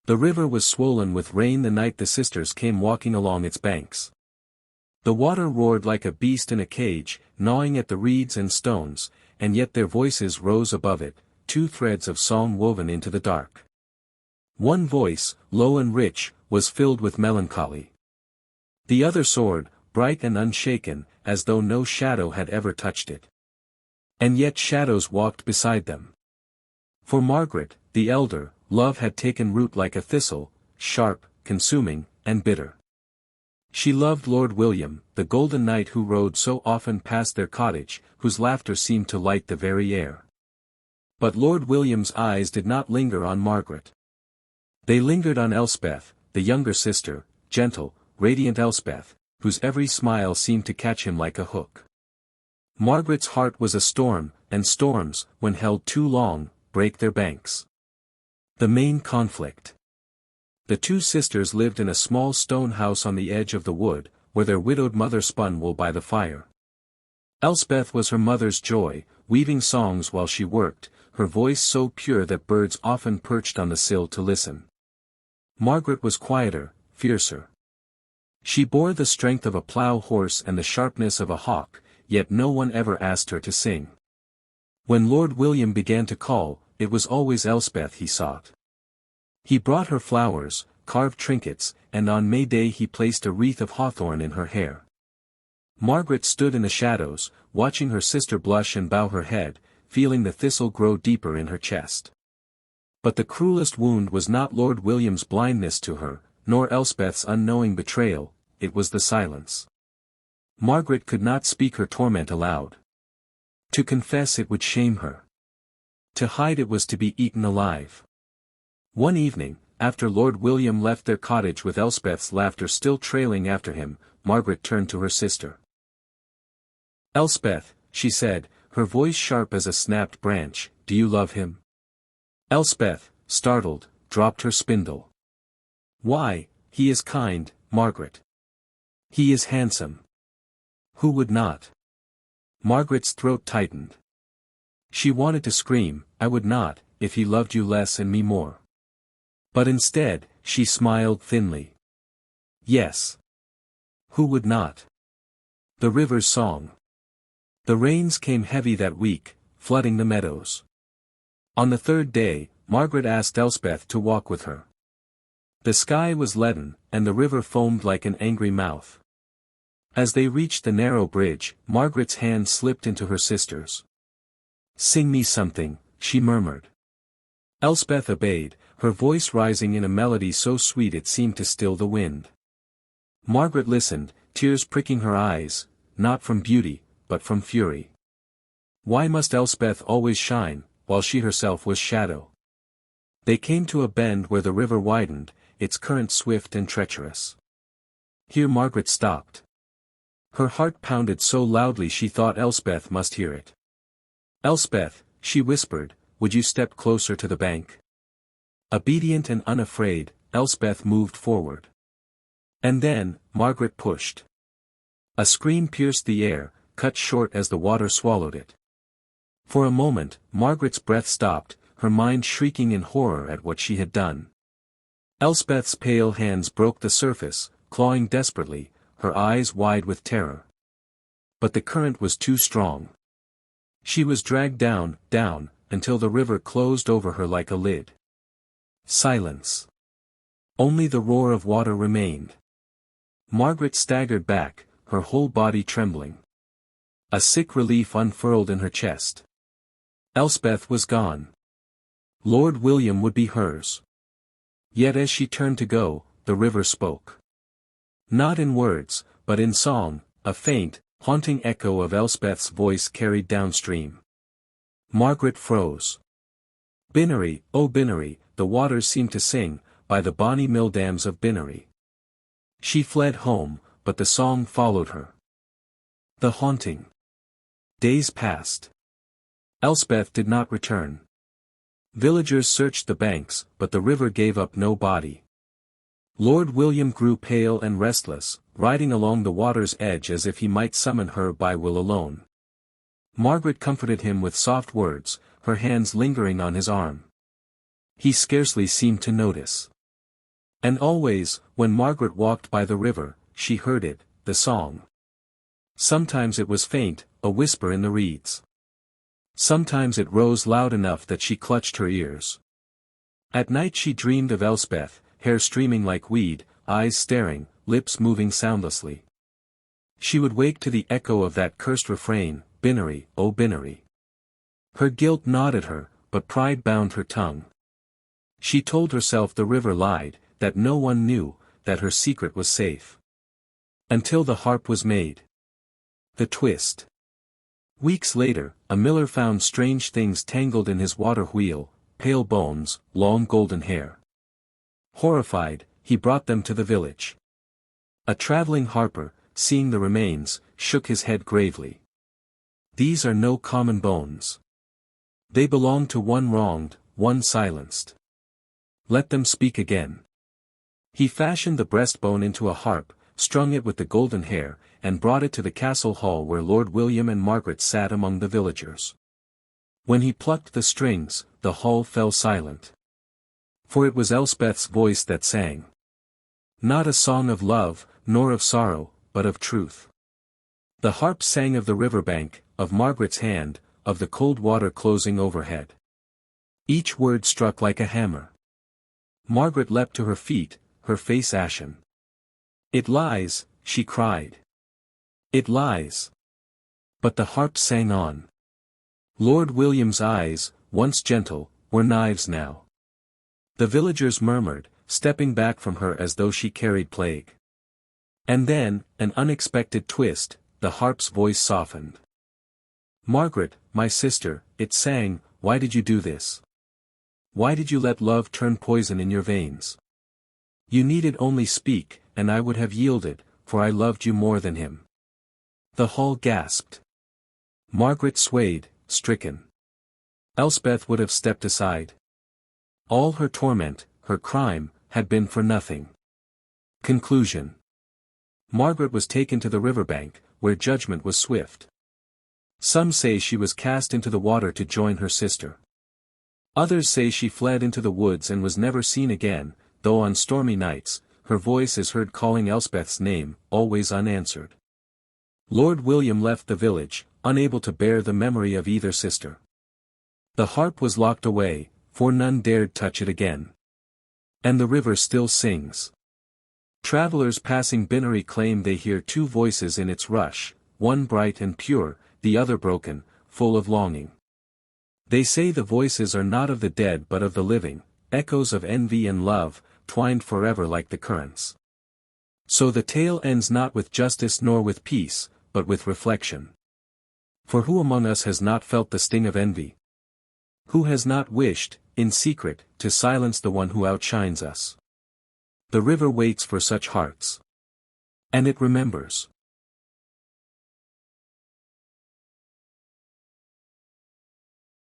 The river was swollen with rain the night the sisters came walking along its banks. The water roared like a beast in a cage, gnawing at the reeds and stones, and yet their voices rose above it, two threads of song woven into the dark. One voice, low and rich, was filled with melancholy. The other soared, bright and unshaken, as though no shadow had ever touched it. And yet shadows walked beside them. For Margaret, the elder, love had taken root like a thistle, sharp, consuming, and bitter. She loved Lord William, the golden knight who rode so often past their cottage, whose laughter seemed to light the very air. But Lord William's eyes did not linger on Margaret. They lingered on Elspeth, the younger sister, gentle, radiant Elspeth, whose every smile seemed to catch him like a hook. Margaret's heart was a storm, and storms, when held too long, break their banks. The main conflict. The two sisters lived in a small stone house on the edge of the wood, where their widowed mother spun wool by the fire. Elspeth was her mother's joy, weaving songs while she worked, her voice so pure that birds often perched on the sill to listen. Margaret was quieter, fiercer. She bore the strength of a plough horse and the sharpness of a hawk, yet no one ever asked her to sing. When Lord William began to call, it was always Elspeth he sought. He brought her flowers, carved trinkets, and on May Day he placed a wreath of hawthorn in her hair. Margaret stood in the shadows, watching her sister blush and bow her head, feeling the thistle grow deeper in her chest. But the cruelest wound was not Lord William's blindness to her, nor Elspeth's unknowing betrayal, it was the silence. Margaret could not speak her torment aloud. To confess it would shame her. To hide it was to be eaten alive. One evening, after Lord William left their cottage with Elspeth's laughter still trailing after him, Margaret turned to her sister. "Elspeth," she said, her voice sharp as a snapped branch, "do you love him?" Elspeth, startled, dropped her spindle. "Why, he is kind, Margaret. He is handsome. Who would not?" Margaret's throat tightened. She wanted to scream, "I would not, if he loved you less and me more." But instead, she smiled thinly. "Yes. Who would not?" The river's song. The rains came heavy that week, flooding the meadows. On the third day, Margaret asked Elspeth to walk with her. The sky was leaden, and the river foamed like an angry mouth. As they reached the narrow bridge, Margaret's hand slipped into her sister's. "Sing me something," she murmured. Elspeth obeyed, her voice rising in a melody so sweet it seemed to still the wind. Margaret listened, tears pricking her eyes, not from beauty, but from fury. Why must Elspeth always shine, while she herself was shadow? They came to a bend where the river widened, its current swift and treacherous. Here Margaret stopped. Her heart pounded so loudly she thought Elspeth must hear it. "Elspeth," she whispered, "would you step closer to the bank?" Obedient and unafraid, Elspeth moved forward. And then, Margaret pushed. A scream pierced the air, cut short as the water swallowed it. For a moment, Margaret's breath stopped, her mind shrieking in horror at what she had done. Elspeth's pale hands broke the surface, clawing desperately, her eyes wide with terror. But the current was too strong. She was dragged down, down, until the river closed over her like a lid. Silence. Only the roar of water remained. Margaret staggered back, her whole body trembling. A sick relief unfurled in her chest. Elspeth was gone. Lord William would be hers. Yet as she turned to go, the river spoke. Not in words, but in song, a faint, haunting echo of Elspeth's voice carried downstream. Margaret froze. "Binnorie, oh Binnorie," the waters seemed to sing, by the bonny mill dams of Binnorie. She fled home, but the song followed her. The haunting. Days passed. Elspeth did not return. Villagers searched the banks, but the river gave up no body. Lord William grew pale and restless, riding along the water's edge as if he might summon her by will alone. Margaret comforted him with soft words, her hands lingering on his arm. He scarcely seemed to notice. And always, when Margaret walked by the river, she heard it, the song. Sometimes it was faint, a whisper in the reeds. Sometimes it rose loud enough that she clutched her ears. At night she dreamed of Elspeth, hair streaming like weed, eyes staring, lips moving soundlessly. She would wake to the echo of that cursed refrain, Binnorie, oh Binnorie. Her guilt gnawed at her, but pride bound her tongue. She told herself the river lied, that no one knew, that her secret was safe. Until the harp was made. The twist. Weeks later, a miller found strange things tangled in his water wheel, pale bones, long golden hair. Horrified, he brought them to the village. A traveling harper, seeing the remains, shook his head gravely. These are no common bones. They belong to one wronged, one silenced. Let them speak again. He fashioned the breastbone into a harp, strung it with the golden hair, and brought it to the castle hall where Lord William and Margaret sat among the villagers. When he plucked the strings, the hall fell silent. For it was Elspeth's voice that sang. Not a song of love, nor of sorrow, but of truth. The harp sang of the riverbank, of Margaret's hand, of the cold water closing overhead. Each word struck like a hammer. Margaret leapt to her feet, her face ashen. It lies, she cried. It lies. But the harp sang on. Lord William's eyes, once gentle, were knives now. The villagers murmured, stepping back from her as though she carried plague. And then, an unexpected twist, the harp's voice softened. Margaret, my sister, it sang, why did you do this? Why did you let love turn poison in your veins? You needed only speak, and I would have yielded, for I loved you more than him. The hall gasped. Margaret swayed, stricken. Elspeth would have stepped aside. All her torment, her crime, had been for nothing. Conclusion. Margaret was taken to the riverbank, where judgment was swift. Some say she was cast into the water to join her sister. Others say she fled into the woods and was never seen again, though on stormy nights, her voice is heard calling Elspeth's name, always unanswered. Lord William left the village, unable to bear the memory of either sister. The harp was locked away, for none dared touch it again. And the river still sings. Travelers passing Binnorie claim they hear two voices in its rush, one bright and pure, the other broken, full of longing. They say the voices are not of the dead but of the living, echoes of envy and love, twined forever like the currents. So the tale ends not with justice nor with peace, but with reflection. For who among us has not felt the sting of envy? Who has not wished, in secret, to silence the one who outshines us? The river waits for such hearts. And it remembers.